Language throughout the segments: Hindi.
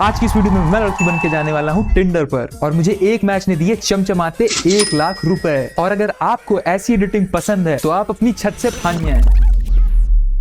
आज की इस वीडियो में मैं लड़की बन के जाने वाला हूँ टिंडर पर और मुझे एक मैच ने दिए चमचमाते 1 लाख रुपए। और अगर आपको ऐसी एडिटिंग पसंद है तो आप अपनी छत से फानिया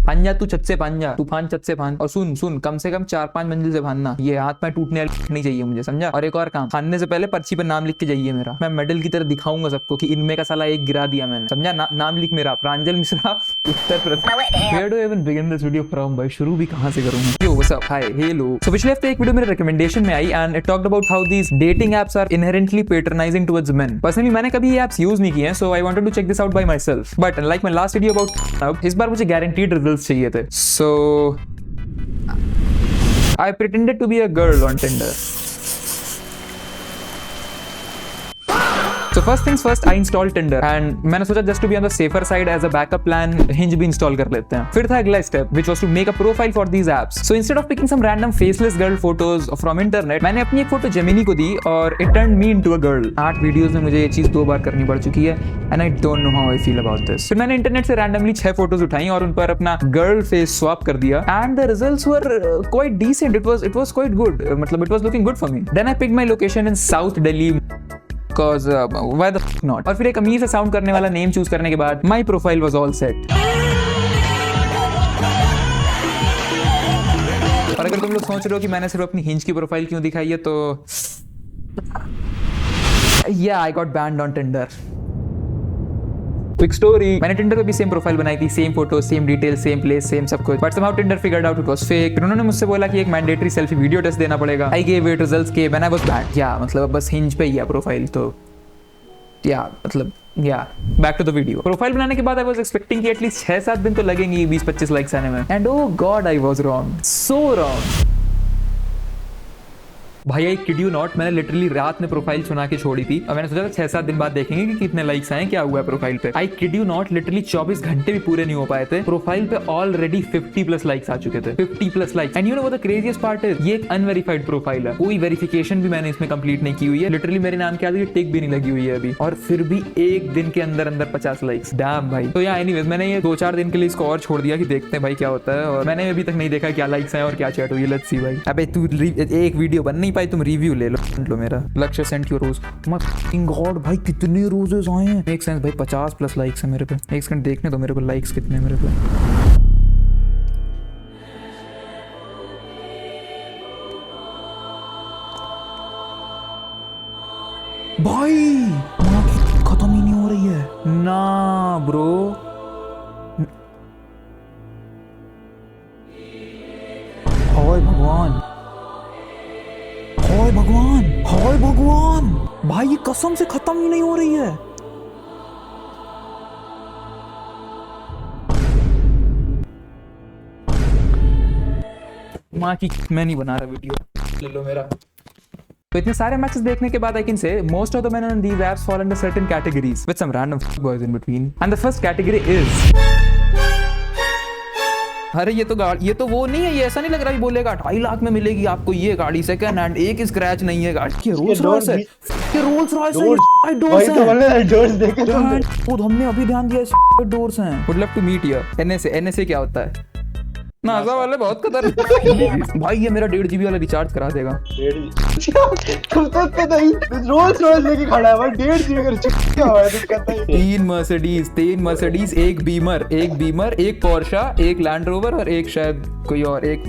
फान्या, तू छत से फान्या, तू फान छत से फान। और सुन सुन, कम से कम 4-5 मंजिल से फानना, ये हाथ में टूटने नहीं चाहिए मुझे, समझा। और एक और काम, फानने से पहले पर्ची पर नाम लिख के जाइए मेरा। मैं मेडल की तरह दिखाऊंगा सबको कि इनमें का साला एक गिरा दिया मैंने, समझा। नाम लिख मेरा, प्रांजल Mishra, Uttar Pradesh. Where do I even begin this video from? भाई शुरू भी कहाँ से करूँ? Yo, what's up? Hi, hello. So पिछले हफ्ते एक वीडियो मेरे रिकमेंडेशन में आई and it talked about how these dating apps are inherently patronizing towards men. Personally मैंने कभी ये apps use नहीं किए हैं, so I wanted to check this out by myself. But like my last video about इस बार मुझे guaranteed results चाहिए थे. So I pretended to be a girl on Tinder. So first things first, I installed Tinder and मैंने सोचा just to be on the safer side as a backup plan, Hinge भी install कर लेते हैं। फिर था अगला step, which was to make a profile for these apps. So instead of picking some random faceless girl photos from internet, मैंने अपनी एक फोटो जेमिनी को दी और it turned me into a girl. 8 videos में मुझे ये चीज 2 बार करनी पड़ चुकी है and I don't know how I feel about this. फिर मैंने इंटरनेट से randomly 6 फोटोज उठाई और उन पर अपना गर्ल फेस स्वैप कर दिया and the results were quite decent. It was quite good. मतलब it was looking good for me. Then I picked my location in South Delhi. Because why the f not? और फिर एक अमीर से साउंड करने वाला नेम चूज करने के बाद my profile was all set. और अगर तुम लोग सोच रहे हो कि मैंने सिर्फ अपनी हिंज की प्रोफाइल क्यों दिखाई है तो yeah, I got banned on Tinder. Quick story. मैंने टिंडर पे भी सेम प्रोफाइल बनाई थी, same photo, same detail, same place, same सब कुछ। But somehow Tinder figured out it was fake. फिर उन्होंने मुझसे बोला कि एक मैंडेटरी सेल्फी वीडियो टेस्ट देना पड़ेगा। I gave it, results came and I was banned. Yeah, मतलब बस हिंज पे ही है प्रोफाइल तो मतलब back to the video. Profile बनाने के बाद आई वाज एक्सपेक्टिंग कि एटलीस्ट 6-7 दिन तो लगेंगे 20-25 लाइक्स आने में and oh god I was wrong, so wrong. भाई आई किड यू नॉट, मैंने लिटरली रात में प्रोफाइल चुना के छोड़ी थी और मैंने सोचा था 6-7 दिन बाद देखेंगे कि कितने लाइक्स आए, क्या हुआ है प्रोफाइल पे। आई किड यू नॉट, लिटरली 24 घंटे भी पूरे नहीं हो पाए थे, प्रोफाइल पे ऑलरेडी 50+ लाइक्स आ चुके थे, 50+ likes. And you know what the craziest part is, ये एक अनवेरिफाइड प्रोफाइल है, कोई वेरिफिकेशन भी मैंने इसमें कंप्लीट नहीं की हुई है। लिटरली मेरे नाम के आगे टिक भी नहीं लगी हुई है अभी, और फिर भी एक दिन के अंदर 50 लाइक्स। डैम भाई। तो यार एनीवेज, मैंने ये 2-4 दिन के लिए इसको और छोड़ दिया कि देखते हैं भाई क्या होता है, और मैंने अभी तक नहीं देखा क्या लाइक्स आए और क्या चैट हुई। लेट्स सी भाई। अबे तू एक वीडियो बन नहीं पाई, तुम रिव्यू ले लो मेरा। लक्ष्य सेंट योर रोज। गॉड भाई कितने रोजेस आए हैं, मेक सेंस भाई। 50+ लाइक्स है मेरे पे। एक सेकंड देखने दो मेरे को लाइक्स कितने हैं मेरे पे। भाई खत्म ही नहीं हो रही है ना ब्रो। हाय भगवान, हाय भगवान, हाय भगवान, भाई ये कसम से खत्म ही नहीं हो रही है। माँ की, मैं नहीं बना रहा वीडियो, ले लो मेरा। तो इतने सारे मैचेस देखने के बाद I can say most of the men on these apps fall under certain categories with some random boys in between. And the first category is, अरे ये तो वो नहीं है, ये ऐसा नहीं लग रहा है बोलेगा 2.5 लाख में मिलेगी आपको ये गाड़ी सेकंड हैंड, एक स्क्रैच नहीं है गाड़ी की। रोल्स रॉयस है, ये रोल्स रॉयस है, ये डोर्स है। डोर्स देखे तो हमने अभी ध्यान दिया, डोर्स हैं। Would love to meet here. NSA क्या होता है? नासा वाले बहुत खतरनाक। भाई ये मेरा 1.5 GB वाला रिचार्ज करा देगा। तुम तो पता ही रोल्स रॉयस लेके खड़ा है भाई, 1.5 GB का रिचार्ज क्या हुआ है दिक्कत है। 3 मर्सिडीज, एक बीमर, एक पोर्शा, एक लैंड रोवर और एक शायद कोई और, एक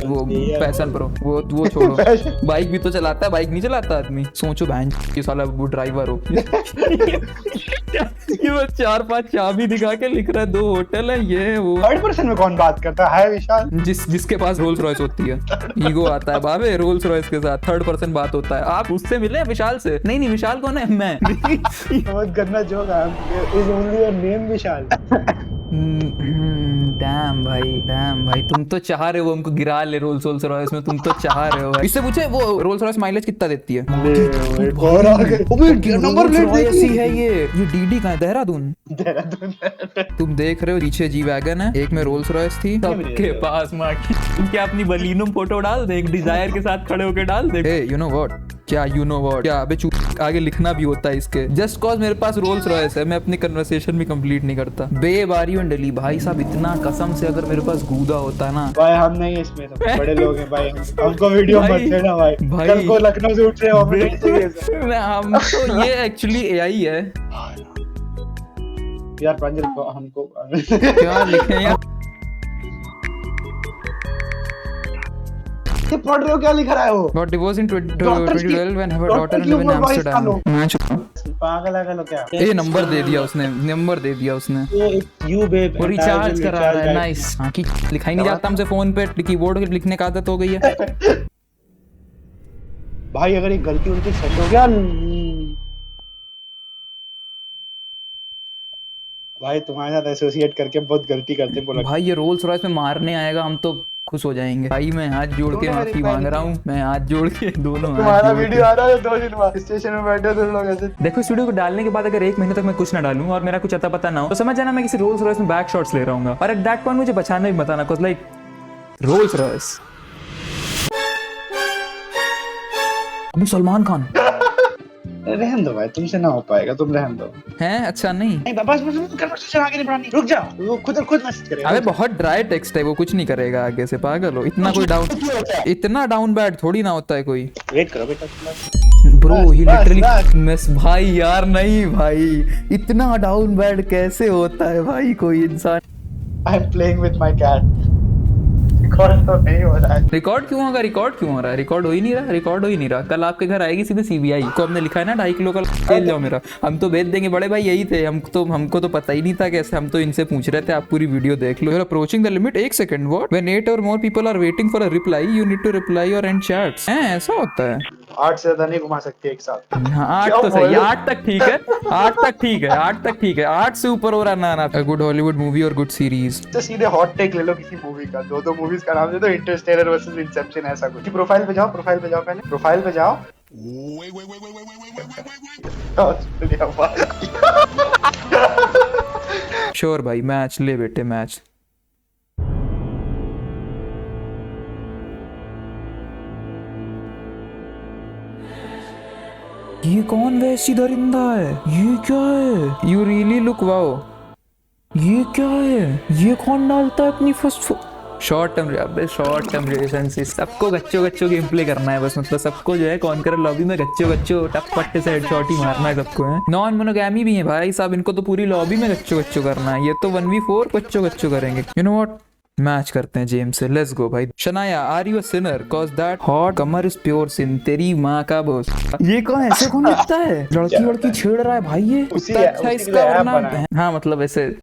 वो पैशन प्रो। वो छोड़ो, बाइक भी तो चलाता है, बाइक नहीं चलाता आदमी। सोचो बहन ये साला वो ड्राइवर हो। ये वो 4-5 चाबी दिखा के लिख रहा है 2 होटल है, ये वो। थर्ड पर्सन में कौन बात करता है विशाल? जिसके पास रोल्स रॉयस होती है, ईगो आता है बाबे रोल्स रॉयस के साथ, थर्ड पर्सन बात होता है। आप उससे मिले विशाल से? नहीं विशाल कौन है? मैं। बहुत गंदा जोक है। Is only your name Vishal. Dam भाई तुम तो चाह रहे हो हमको गिरा ले रोल्स रॉयस में, तुम तो चाह रहे हो। इससे पूछे वो रोल्स रॉयस माइलेज कितना देती है? और आगे नंबर प्लेट देखी है। ये डीडी कहाँ है? देहरादून। तुम देख रहे हो पीछे जी वैगन है, एक में रोल्स रॉयस थी, सबके पास माँ की। तुम क्या अपनी बलिनो फोटो डाल दे, एक डिजायर के साथ खड़े होकर डाल दे। यू नो व्हाट, क्या यू नो व्हाट, क्या अबे चुप आगे लिखना भी होता है इसके, जस्ट कॉज मेरे पास रोल्स रॉयस है, मैं अपनी कन्वर्सेशन भी कंप्लीट नहीं करता। बे बारी ऑन डेली भाई साहब, इतना कसम से अगर मेरे पास गूदा होता ना भाई, हम नहीं है इसमें, सब बड़े लोग हैं भाई, हमको वीडियो मत भाई, देना भाई। भाई। कल को लखनऊ से उठ रहे हो, हमें नहीं चाहिए सर। हम तो ये एक्चुअली एआई है यार प्रांजल को हमको क्या लिखे यार। ये पढ़ रहे हो, क्या लिख रहा है वो? Got divorced in Daughters की- 2012 and have a daughter daughters and live in की उम्र 22 Amsterdam। साल मैं चुप। पागल है क्या क्या? ये नंबर दे दिया उसने, नंबर दे दिया उसने। यू बेब, वो रिचार्ज करा रहा है, नाइस। हाँ की लिखा ही नहीं जाता हमसे फोन पे, कीबोर्ड पे लिखने का आदत हो गई है। भाई अगर एक गलती उनकी सेट हो गया, भाई तुम्हारे साथ एसोसिएट करके बहुत गलती करते हैं बोला। भाई ये रोल्स रॉयस में मारने आएगा, हम तो खुश हो जाएंगे। भाई मैं हाथ जोड़ के माफी मांग रहा हूँ, मैं हाथ जोड़ के दोनों हाथ तुम्हारा जोड़ के। वीडियो आ रहा है 2 दिन बाद, स्टेशन में बैठे तुम लोग ऐसे। देखो इस वीडियो को डालने के बाद अगर 1 महीने तक मैं कुछ ना डालूं और मेरा कुछ अता पता ना हो, तो समझ जाना मैं किसी रोल्स रॉयस में बैक शॉट्स ले रहा हूँ, और एट दैट पॉइंट मुझे बचाना भी बताना, बिकॉज़ लाइक रोल्स रॉयस। अभी सलमान खान रहन दो भाई, तुमसे ना हो पाएगा, तुम रहन दो। हैं, अच्छा नहीं। नहीं बस कन्वर्सेशन आगे नहीं बढ़ानी, रुक जाओ, वो खुद मैसेज करेगा। अबे बहुत ड्राई टेक्स्ट है, वो कुछ नहीं करेगा आगे से, पागल हो। इतना कोई डाउन, इतना डाउन बैड थोड़ी ना होता है कोई। वेट करो बेटा, ब्रो ही बस, लिटरली मिस भाई यार, नहीं भाई इतना डाउन बैड कैसे होता है भाई कोई इंसान। I am playing with my cat. Record तो नहीं हो रहा है। रिकॉर्ड क्यों होगा, रिकॉर्ड क्यों हो रहा है, रिकॉर्ड हो ही नहीं रहा, रिकॉर्ड हो ही नहीं रहा। कल आपके घर आएगी सीधे सीबीआई को, हमने लिखा है ना 2.5 किलो का तेल जाओ मेरा, हम तो भेज देंगे। बड़े भाई यही थे, हमको तो पता ही नहीं था कैसे, हम तो इनसे पूछ रहे थे आप पूरी वीडियो देख लो। Approaching the limit, 1 second, what when 8 और more people are waiting for a reply you need to reply और एंड चैट्स। हैं, ऐसा होता है। 8 से ज्यादा नहीं घुमा सकते एक साथ। हाँ 8 तो सही, 8 तक ठीक है, 8 तक ठीक है, 8 तक ठीक है, 8 से ऊपर हो रहा ना ना। अ गुड हॉलीवुड मूवी और गुड सीरीज। तो सीधे हॉट टेक ले लो किसी मूवी का, 2 मूवीज का नाम दे दो, इंटरस्टेलर वर्सेस इंसेप्शन, ऐसा कुछ। प्रोफाइल पे जाओ, पहले प्रोफाइल पे जाओ। श्योर भाई, मैच ले बेटे, मैच। ये कौन वैसी दरिंदा है, ये क्या है? यू रियली लुक वाओ, ये क्या है? ये कौन डालता है अपनी फर्स्ट शॉर्ट टर्म रिलेशनशिप। सबको गच्चो गेम प्ले करना है बस, मतलब सबको जो है कॉन्करर लॉबी में गच्चो टप पट्टे से हेडशॉट ही मारना है सबको है। नॉन मोनोगैमी भी है भाई साहब, इनको तो पूरी लॉबी में गच्चो करना है। ये तो 1v4 गच्चो करेंगे। यू नो व्हाट, मैच करते हैं जेम्स से, लेट्स गो भाई। Shanaya, are you a sinner cause that hot कमर इज प्योर सिन, तेरी माँ का बोस। ये कौन ऐसे कौन लिखता है, लड़की छेड़ रहा है भाई, ये अच्छा इसका वरना। हाँ मतलब ऐसे।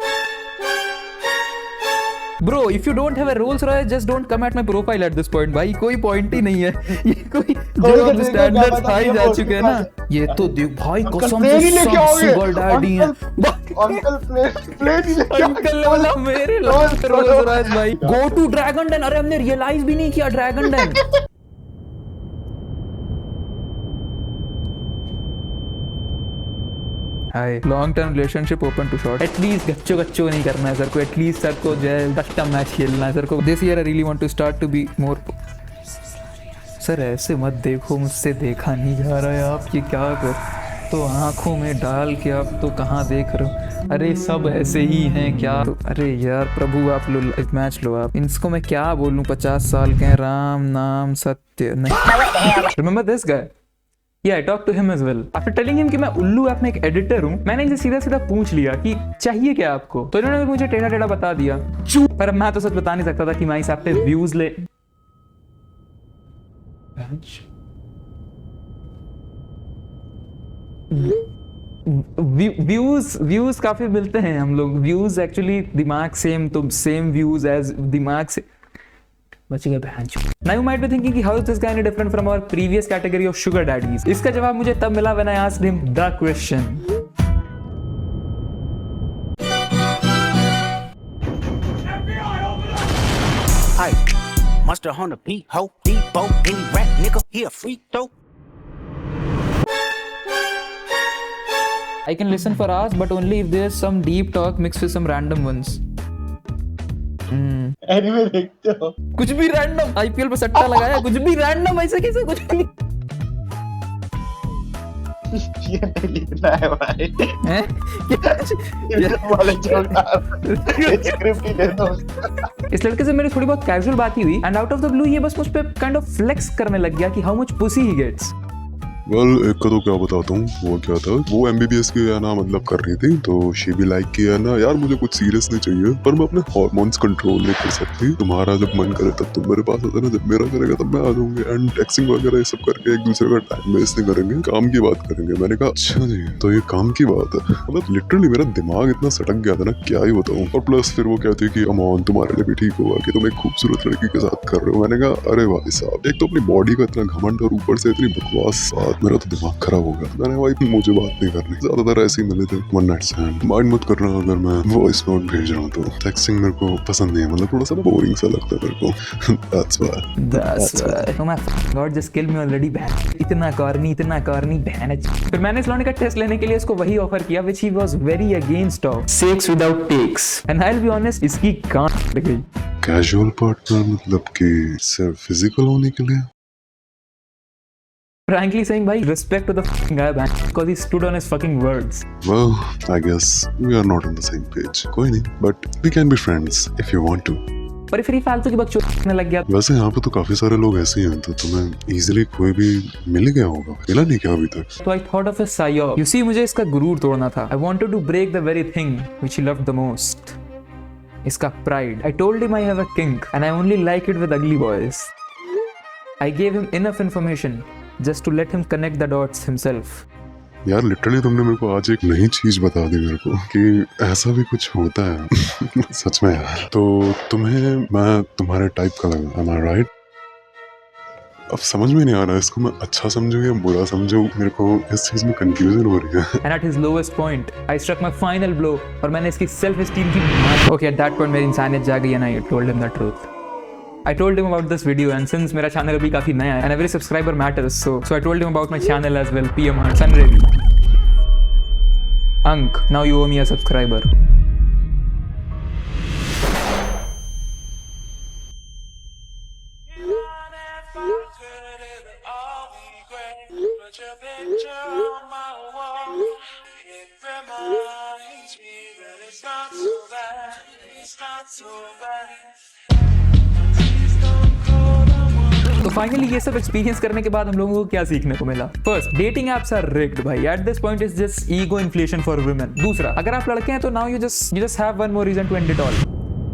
Bro, if you don't have a Rolls Royce, just don't come at my profile at this point. भाई कोई पॉइंट ही नहीं है, ये कोई जो अब स्टैंडर्ड्स हाई जा चुके हैं ना। ये तो देख भाई कसम से सब सुगर डैडी हैं। अंकल प्लेन ही लेके अंकल वाला मेरे रोल्स रॉयस भाई। गो टू ड्रैगन डेन, अरे हमने रियलाइज भी नहीं किया dragon den. Hi, long term relationship open to short. At least गच्चो नहीं करना है सर को, एटलीस्ट सर को जो है कस्टम मैच खेलना है सर को। This year I really want to start to be more. Sir ऐसे मत देखो, मुझसे देखा नहीं जा रहा है, आप ये क्या कर तो आंखों में डाल के आप तो कहाँ देख रहे हो? अरे सब ऐसे ही हैं क्या? अरे यार प्रभु आप लो मैच लो आप। इनको मैं क्या बोलूं, 50 साल के हैं, राम नाम सत्य नहीं। Remember this guy? Yeah, I talked to him as well. After telling him कि मैं उल्लू ऐप में एक एडिटर हूँ, मैंने इनसे सीधा पूछ लिया कि चाहिए क्या आपको, तो इन्होंने मुझे टेढ़ा बता दिया। पर मैं तो सच बता नहीं सकता था कि मैं इस ऐप पे व्यूज ले। व्यूज काफी मिलते हैं हम लोग। व्यूज एक्चुअली दिमाग सेम, तो सेम व्यूज एज दिमाग से बच गए बहन। Now you might be thinking how is this guy any different from our previous category of sugar daddies? इसका जवाब मुझे तब मिला when I asked him the question. Hi, Mustard on the beat, ho, Debo, any rap nigga, he a freak though. I can listen for hours, but only if there's some deep talk mixed with some random ones. Anime देखते हो? कुछ भी रैंडम, आईपीएल पे सट्टा लगाया, कुछ भी रैंडम, ऐसे कैसे कुछ भी। ये नहीं लिखना है भाई, हैं? ये वाले छोड़ स्क्रिप्ट ही दे दो। इस लड़के से मेरी थोड़ी बहुत कैजुअल बात ही हुई and out of the blue ये बस मुझ पे काइंड ऑफ फ्लेक्स करने लग गया कि how much pussy he gets. Well एक का तो क्या बताता हूँ, वो क्या था, वो MBBS की है ना मतलब कर रही थी, तो शी भी लाइक की है ना यार मुझे कुछ सीरियस नहीं चाहिए, पर मैं अपने हार्मोन्स कंट्रोल नहीं कर सकती, तुम्हारा जब मन करे तब तुम मेरे पास आते ना, जब मेरा करेगा तब मैं आ जाऊंगी, एंड टेक्सिंग वगैरह ये सब करके एक दूसरे का टाइम वेस्ट नहीं करेंगे, काम की बात करेंगे। मैंने कहा अच्छा जी तो ये काम की बात है, मतलब लिटरली मेरा दिमाग इतना सटक गया था ना क्या ही बताऊँ। और प्लस फिर वो कहती कि अमोन तुम्हारे लिए भी ठीक होगा कि तुम एक खूबसूरत लड़की के साथ कर रहे हो। मैंने कहा अरे भाई साहब, एक तो अपनी बॉडी का इतना घमंड और ऊपर से इतनी बकवास बात, मेरा तो दिमाग खराब हो गया। मैंने भाई मुझे बात नहीं करनी, ज्यादातर ऐसे ही मिले थे वन नाइट स्टैंड। माइंड मत करना अगर मैं वॉइस नोट भेज रहा हूँ तो, टेक्सटिंग मेरे को पसंद नहीं है, मतलब थोड़ा सा बोरिंग सा लगता है मेरे को। That's why. Oh my God, just kill me already, बहन। इतना कॉर्नी बहन। फिर मैंने इस लौंडे का टेस्ट लेने के लिए इसको वही ऑफर किया which he was very against of, sex without takes, and I'll be honest इसकी गांड लग गई। कैजुअल पार्टनर मतलब कि सिर्फ फिजिकल होने के लिए? Frankly saying, भाई, respect to the fucking guy, man, because he stood on his fucking words. Well, I guess we are not on the same page. कोई नहीं, but we can be friends if you want to. पर फिर फालतू की बकचोदी करने लग गया। वैसे यहाँ पे तो काफी सारे लोग ऐसे ही हैं, तो तुम्हें इजीली कोई भी मिल गया होगा, मिला नहीं क्या अभी तक? So I thought of a psyop. You see, मुझे इसका गुरूर तोड़ना था। I wanted to break the very thing which he loved the most. इसका pride. I told him I have a kink and I only like it with ugly boys. I gave him enough information just to let him connect the dots himself. यार लिटरली तुमने मेरे को आज एक नई चीज बता दी मेरे को कि ऐसा भी कुछ होता है। सच में यार। तो तुम्हें मैं तुम्हारे टाइप का लगा, am I right? अब समझ में नहीं आ रहा इसको मैं अच्छा समझूं या बुरा समझूं, मेरे को इस चीज में कंफ्यूजन हो रही है। And at his lowest point, I struck my final blow और मैंने इसकी self esteem की Okay, at that point मेरी इंसानियत जाग गई and I told him the truth. I told him about this video and since मेरा channel अभी काफी नया है and every subscriber matters, so I told him about my channel as well, PM Sunravi. Ank, now you owe me a subscriber. तो फाइनली ये सब एक्सपीरियंस करने के बाद हम लोगों को क्या सीखने को मिला? First, dating apps are rigged भाई। At this point is just ego inflation for women. दूसरा, अगर आप लड़के हैं तो now you just have one more reason to end it all.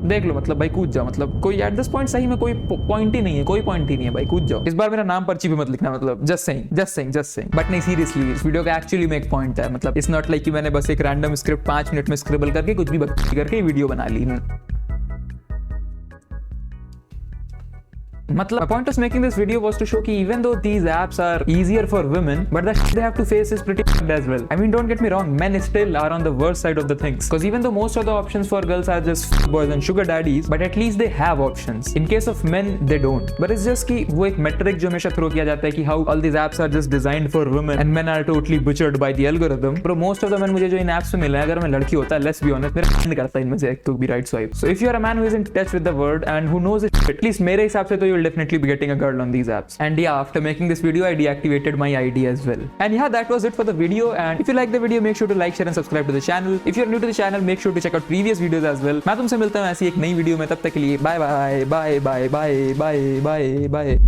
देख लो, मतलब भाई कूद जाओ, मतलब कोई एट दिस पॉइंट सही में कोई पॉइंट ही नहीं है, कोई पॉइंट ही नहीं है भाई, कूद जाओ। इस बार मेरा नाम पर्ची पे मत लिखना, मतलब जस्ट सेइंग। बट नहीं, सीरियसली इस वीडियो का एक्चुअली में एक पॉइंट है, मतलब इट्स नॉट लाइक कि मैंने बस एक रैंडम स्क्रिप्ट 5 मिनट में स्क्रिबल करके कुछ भी बकवास करके वीडियो बना ली। मतलब, my point of making this video was to show कि even though these apps are easier for women, but the shit they have to face is pretty bad as well. I mean, don't get me wrong, men still are on the worst side of the things. Because even though most of the options for girls are just boys and sugar daddies, but at least they have options. In case of men, they don't. But it's just कि वो एक metric जो हमेशा throw किया जाता है कि how all these apps are just designed for women and men are totally butchered by the algorithm. Bro, most of the men मुझे जो इन apps में मिला है, अगर मैं लड़की होता है, let's be honest, मेरा नहीं करता इनमें से एक तो भी right swipe. So if you are a man who is in touch with the world and who knows it, at least मेरे हिसाब से तो you'll definitely be getting a girl on these apps. And yeah, after making this video, I deactivated my ID as well. And yeah, that was it for the video. And if you like the video, make sure to like, share and subscribe to the channel. If you're new to the channel, make sure to check out previous videos as well. मैं तुमसे मिलता हूँ ऐसी एक नई वीडियो में, तब तक के लिए bye bye bye bye bye bye bye bye.